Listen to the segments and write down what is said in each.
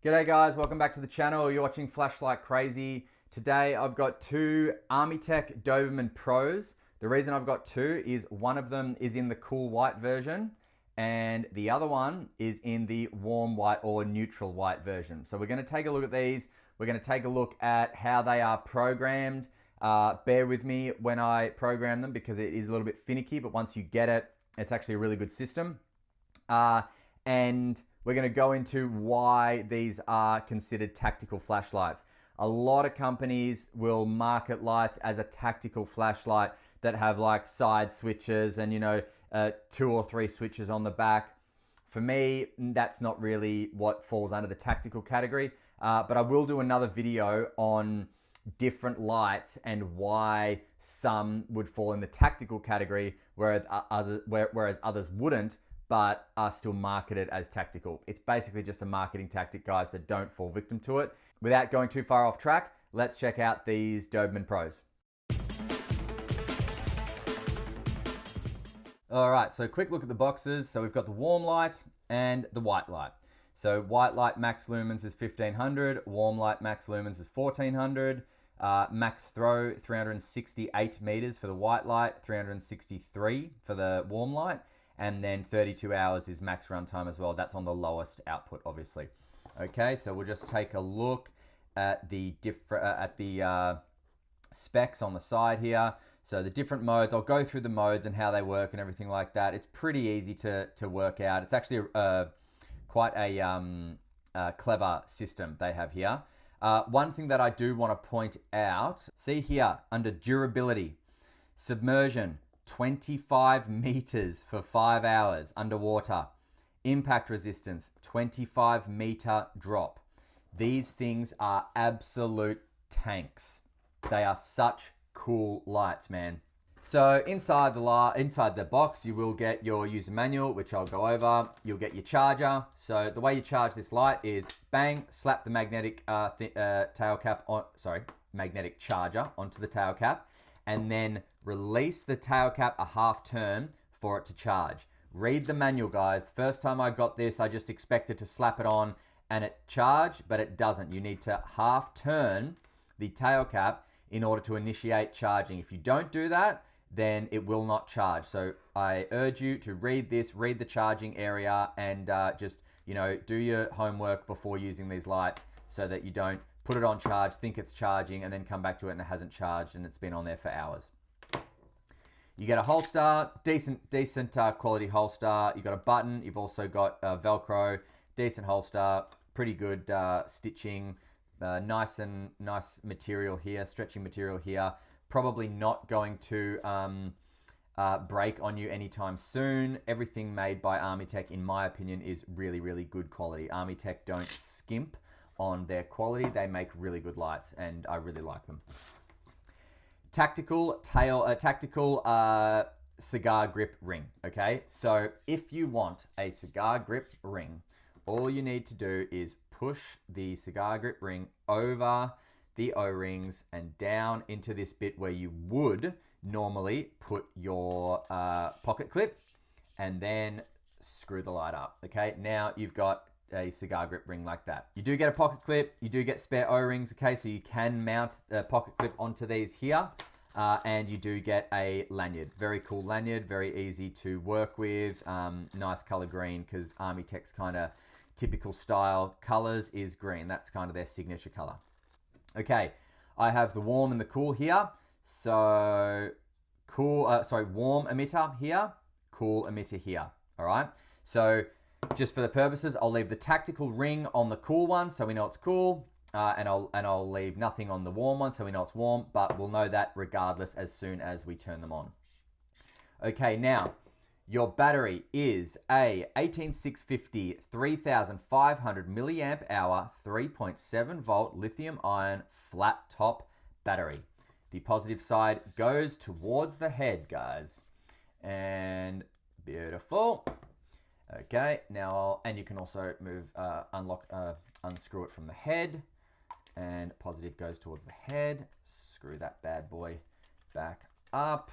G'day guys, welcome back to the channel. You're watching Flashlight Crazy. Today I've got two Armytek Dobermann Pros. The reason I've got two is one of them is in the cool white version and the other one is in the warm white or neutral white version. So we're going to take a look at these. We're going to take a look at how they are programmed. Bear with me when I program them because it is a little bit finicky, but once you get it, it's actually a really good system. And we're going to go into why these are considered tactical flashlights. A lot of companies will market lights as a tactical flashlight that have like side switches and 2 or 3 switches on the back. For me, that's not really what falls under the tactical category. But I will do another video on different lights and why some would fall in the tactical category, whereas others wouldn't, but are still marketed as tactical. It's basically just a marketing tactic, guys, so don't fall victim to it. Without going too far off track, let's check out these Dobermann Pros. All right, so quick look at the boxes. So we've got the warm light and the white light. So white light max lumens is 1500, warm light max lumens is 1400, max throw 368 meters for the white light, 363 for the warm light, and then 32 hours is max runtime as well. That's on the lowest output, obviously. Okay, so we'll just take a look at the specs on the side here. So the different modes, I'll go through the modes and how they work and everything like that. It's pretty easy to work out. It's actually quite a clever system they have here. One thing that I do want to point out, see here under durability, submersion, 25 meters for 5 hours underwater. Impact resistance, 25 meter drop. These things are absolute tanks. They are such cool lights, man. So inside the box, you will get your user manual, which I'll go over. You'll get your charger. So the way you charge this light is bang, slap the magnetic magnetic charger onto the tail cap, and then release the tail cap a half turn for it to charge. Read the manual, guys. The first time I got this, I just expected to slap it on and it charged, but it doesn't. You need to half turn the tail cap in order to initiate charging. If you don't do that, then it will not charge. So I urge you to read this, read the charging area, and just do your homework before using these lights so that you don't put it on charge, think it's charging, and then come back to it and it hasn't charged and it's been on there for hours. You get a holster, decent quality holster. You got a button. You've also got Velcro, decent holster, pretty good stitching, nice material here, stretchy material here. Probably not going to break on you anytime soon. Everything made by Armytek, in my opinion, is really, really good quality. Armytek don't skimp on their quality. They make really good lights and I really like them. Tactical cigar grip ring. Okay, so if you want a cigar grip ring, all you need to do is push the cigar grip ring over the O-rings and down into this bit where you would normally put your pocket clip, and then screw the light up. Okay, now you've got a cigar grip ring like that. You do get a pocket clip, you do get spare O-rings, okay, so you can mount a pocket clip onto these here, and you do get a lanyard. Very cool lanyard, very easy to work with, nice color green, because Armytek's kind of typical style colors is green. That's kind of their signature color. Okay, I have the warm and the cool here. So warm emitter here, cool emitter here. All right, so just for the purposes, I'll leave the tactical ring on the cool one so we know it's cool, and I'll leave nothing on the warm one so we know it's warm, but we'll know that regardless as soon as we turn them on. Okay, now your battery is a 18650 3500 milliamp hour 3.7 volt lithium ion flat top battery. The positive side goes towards the head, guys, and beautiful. Okay, now, and you can also move, unscrew it from the head, and positive goes towards the head. Screw that bad boy back up.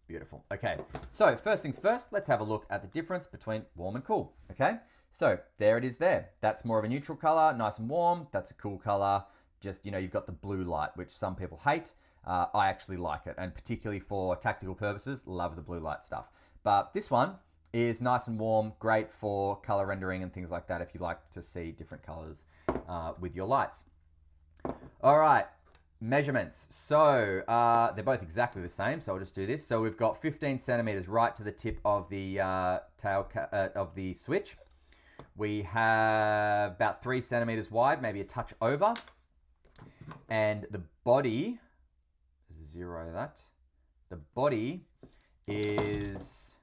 Beautiful. Okay, so first things first, let's have a look at the difference between warm and cool. Okay, So there it is there. That's more of a neutral color, nice and warm. That's a cool color. Just, you've got the blue light, which some people hate. I actually like it, and particularly for tactical purposes, love the blue light stuff. But this one is nice and warm, great for color rendering and things like that if you like to see different colors with your lights. All right, measurements. So they're both exactly the same, so I'll just do this. So we've got 15 centimeters right to the tip of the of the switch. We have about 3 centimeters wide, maybe a touch over. And the body, zero that, the body is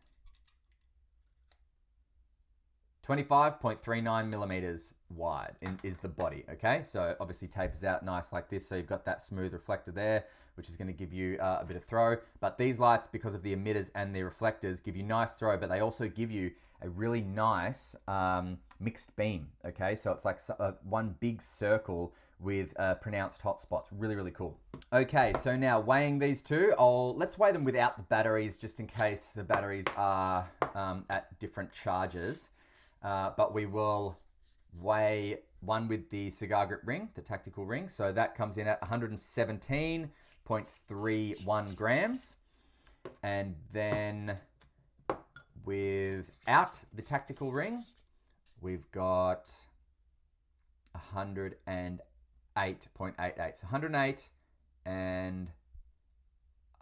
25.39 millimeters wide is the body, okay? So obviously tapers out nice like this, so you've got that smooth reflector there, which is going to give you a bit of throw. But these lights, because of the emitters and the reflectors, give you nice throw, but they also give you a really nice mixed beam, okay? So it's like one big circle with pronounced hot spots. Really, really cool. Okay, so now weighing these two, let's weigh them without the batteries, just in case the batteries are at different charges. But we will weigh one with the cigar grip ring, the tactical ring. So that comes in at 117.31 grams. And then without the tactical ring, we've got 108.88. So 108 and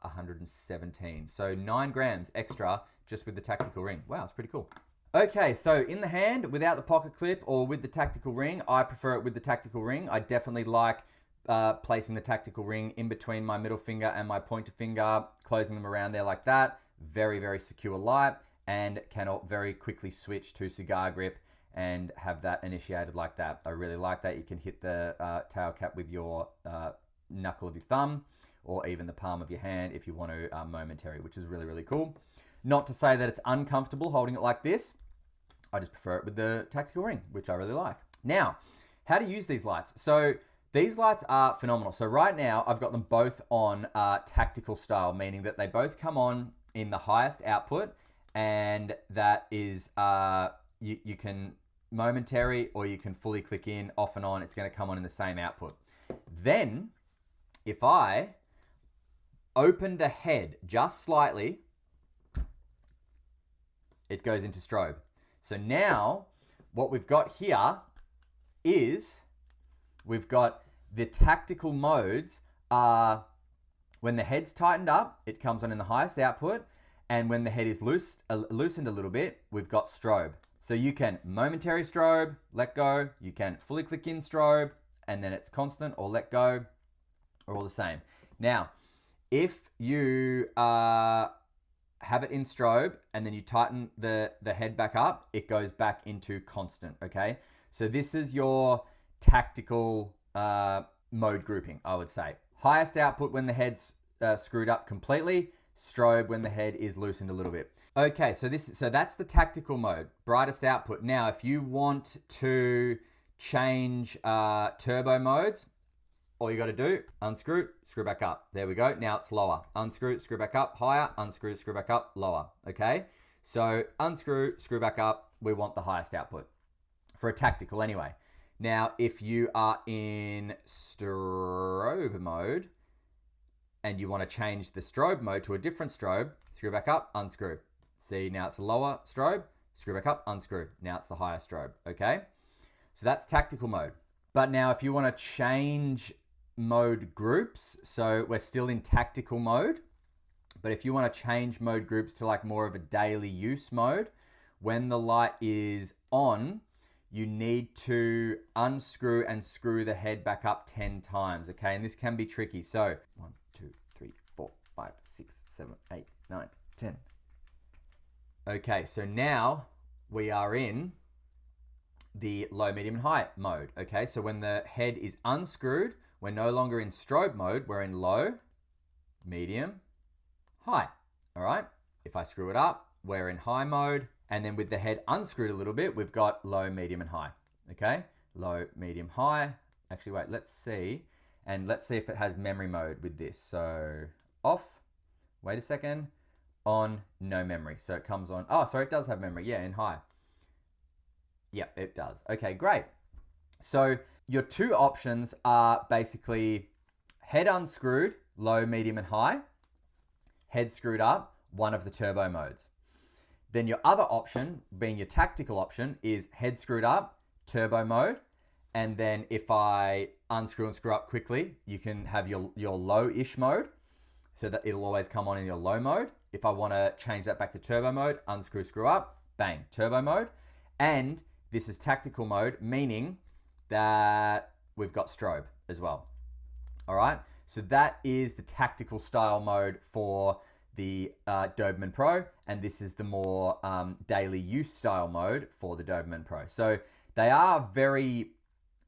117. So 9 grams extra just with the tactical ring. Wow, it's pretty cool. Okay, so in the hand, without the pocket clip or with the tactical ring, I prefer it with the tactical ring. I definitely like placing the tactical ring in between my middle finger and my pointer finger, closing them around there like that. Very, very secure light, and can very quickly switch to cigar grip and have that initiated like that. I really like that. You can hit the tail cap with your knuckle of your thumb or even the palm of your hand if you want to momentary, which is really, really cool. Not to say that it's uncomfortable holding it like this. I just prefer it with the tactical ring, which I really like. Now, how to use these lights. So these lights are phenomenal. So right now, I've got them both on tactical style, meaning that they both come on in the highest output, and that is, you can momentary or you can fully click in, off and on. It's going to come on in the same output. Then, if I open the head just slightly, it goes into strobe. So now what we've got here is we've got the tactical modes are when the head's tightened up, it comes on in the highest output. And when the head is loosened a little bit, we've got strobe. So you can momentary strobe, let go. You can fully click in strobe, and then it's constant or let go, or all the same. Now, if you have it in strobe and then you tighten the head back up, it goes back into constant, okay? So this is your tactical mode grouping, I would say. Highest output when the head's screwed up completely, strobe when the head is loosened a little bit. Okay, so that's the tactical mode, brightest output. Now, if you want to change turbo modes, all you got to do, unscrew, screw back up. There we go. Now it's lower. Unscrew, screw back up, higher, unscrew, screw back up, lower. Okay? So unscrew, screw back up. We want the highest output for a tactical anyway. Now, if you are in strobe mode and you want to change the strobe mode to a different strobe, screw back up, unscrew. See, now it's a lower strobe, screw back up, unscrew. Now it's the higher strobe. Okay? So that's tactical mode. But now if you want to change mode groups, so we're still in tactical mode, but if you want to change mode groups to like more of a daily use mode, when the light is on, you need to unscrew and screw the head back up 10 times, okay? And this can be tricky. So 1, 2, 3, 4, 5, 6, 7, 8, 9, 10. Okay, so now we are in the low, medium, and high mode, okay? So when the head is unscrewed, we're no longer in strobe mode, we're in low, medium, high, all right? If I screw it up, we're in high mode, and then with the head unscrewed a little bit, we've got low, medium, and high, okay? Low, medium, high. Actually, wait, let's see. And let's see if it has memory mode with this. So off, wait a second, on, no memory. So it comes on, oh, sorry, it does have memory, yeah, in high. Yep, it does. Okay, great. So your two options are basically head unscrewed, low, medium, and high. Head screwed up, one of the turbo modes. Then your other option, being your tactical option, is head screwed up, turbo mode. And then if I unscrew and screw up quickly, you can have your low-ish mode, so that it'll always come on in your low mode. If I want to change that back to turbo mode, unscrew, screw up, bang, turbo mode. And this is tactical mode, meaning that we've got strobe as well. All right, so that is the tactical style mode for the Doberman Pro, and this is the more daily use style mode for the Doberman Pro. So they are very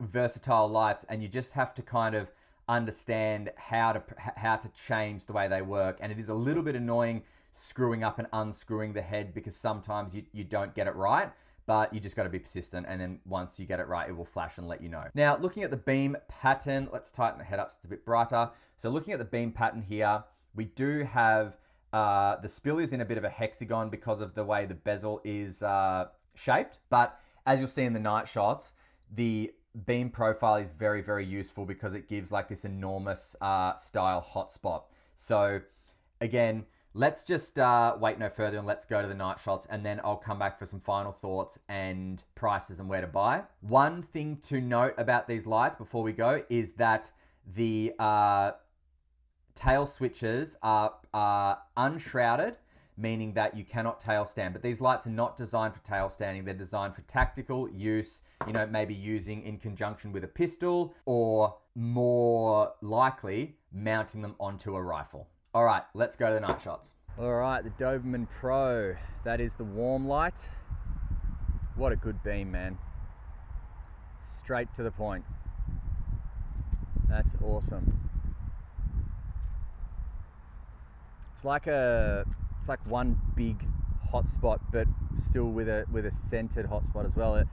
versatile lights, and you just have to kind of understand how to change the way they work. And it is a little bit annoying screwing up and unscrewing the head, because sometimes you don't get it right, but you just got to be persistent, and then once you get it right, it will flash and let you know. Now, looking at the beam pattern, let's tighten the head up so it's a bit brighter. So looking at the beam pattern here, we do have the spill is in a bit of a hexagon because of the way the bezel is shaped. But as you'll see in the night shots, the beam profile is very, very useful because it gives like this enormous style hotspot. So again, let's just wait no further and let's go to the night shots, and then I'll come back for some final thoughts and prices and where to buy. One thing to note about these lights before we go is that the tail switches are unshrouded, meaning that you cannot tail stand. But these lights are not designed for tail standing. They're designed for tactical use, maybe using in conjunction with a pistol, or more likely mounting them onto a rifle. All right, let's go to the night shots. All right, the Doberman Pro. That is the warm light. What a good beam, man. Straight to the point. That's awesome. It's like one big hotspot, but still with a centered hotspot as well.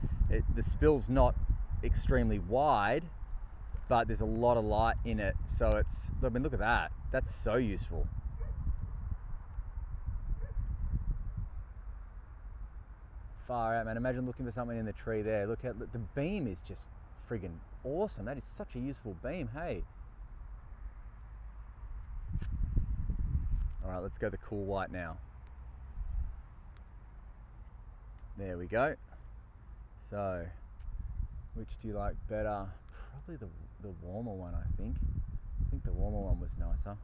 The spill's not extremely wide, but there's a lot of light in it. So look at that. That's so useful. Far out, man. Imagine looking for something in the tree there. Look at the beam is just friggin' awesome. That is such a useful beam. Hey. All right, let's go the cool white now. There we go. So, which do you like better? Probably the warmer one, I think. I think the warmer one was nicer.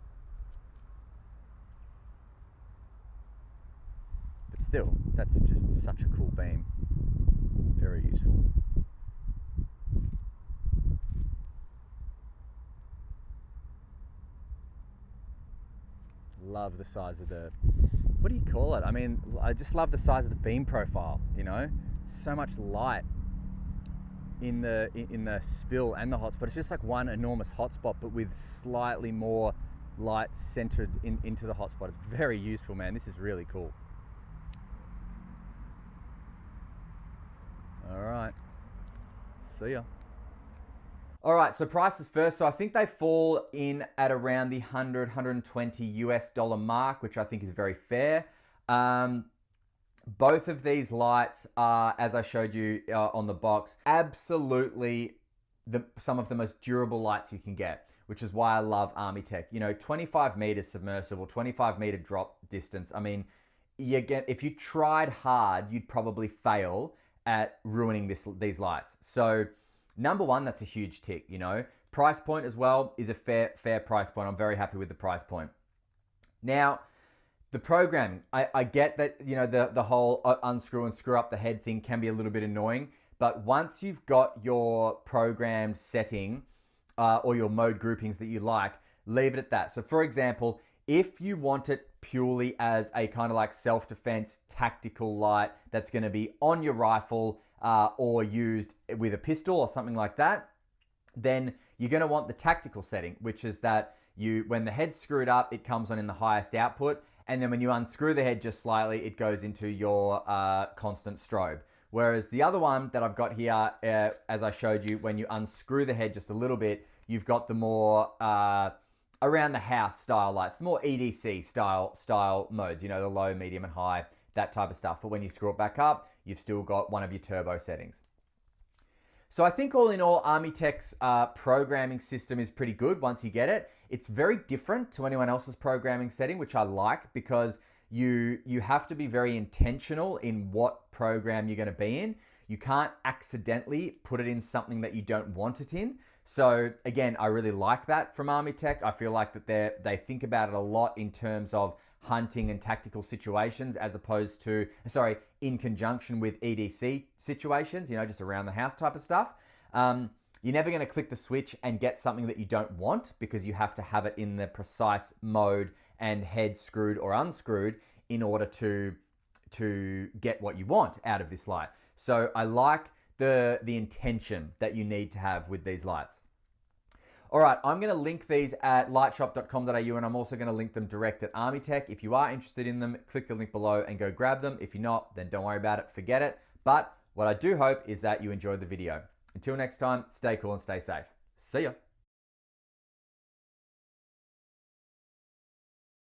But still, that's just such a cool beam. Very useful. Love the size of what do you call it? I mean, I just love the size of the beam profile, so much light in the spill and the hotspot. It's just like one enormous hotspot, but with slightly more light centered into the hotspot. It's very useful, man. This is really cool. All right, see ya. All right, so prices first. So I think they fall in at around the $100, $120 US mark, which I think is very fair. Both of these lights are, as I showed you on the box, absolutely some of the most durable lights you can get, which is why I love Armytek. 25 meters submersible, 25 meter drop distance. I mean, if you tried hard, you'd probably fail at ruining these lights. So number one, that's a huge tick, Price point as well is a fair price point. I'm very happy with the price point. Now, the programming, I get that, the whole unscrew and screw up the head thing can be a little bit annoying, but once you've got your programmed setting or your mode groupings that you like, leave it at that. So for example, if you want it purely as a kind of like self-defense tactical light that's going to be on your rifle or used with a pistol or something like that, then you're going to want the tactical setting, which is that when the head's screwed up, it comes on in the highest output. And then when you unscrew the head just slightly, it goes into your constant strobe. Whereas the other one that I've got here, as I showed you, when you unscrew the head just a little bit, you've got the more around the house style lights, the more EDC style modes, the low, medium, and high, that type of stuff. But when you screw it back up, you've still got one of your turbo settings. So I think all in all, Armytek's programming system is pretty good once you get it. It's very different to anyone else's programming setting, which I like because you have to be very intentional in what program you're going to be in. You can't accidentally put it in something that you don't want it in. So again, I really like that from Armytek. I feel like that they think about it a lot in terms of hunting and tactical situations as opposed to, in conjunction with EDC situations, just around the house type of stuff. You're never going to click the switch and get something that you don't want because you have to have it in the precise mode and head screwed or unscrewed in order to get what you want out of this light. So I like the intention that you need to have with these lights. All right, I'm going to link these at lightshop.com.au, and I'm also going to link them direct at Armytek. If you are interested in them, click the link below and go grab them. If you're not, then don't worry about it, forget it. But what I do hope is that you enjoyed the video. Until next time, stay cool and stay safe. See ya.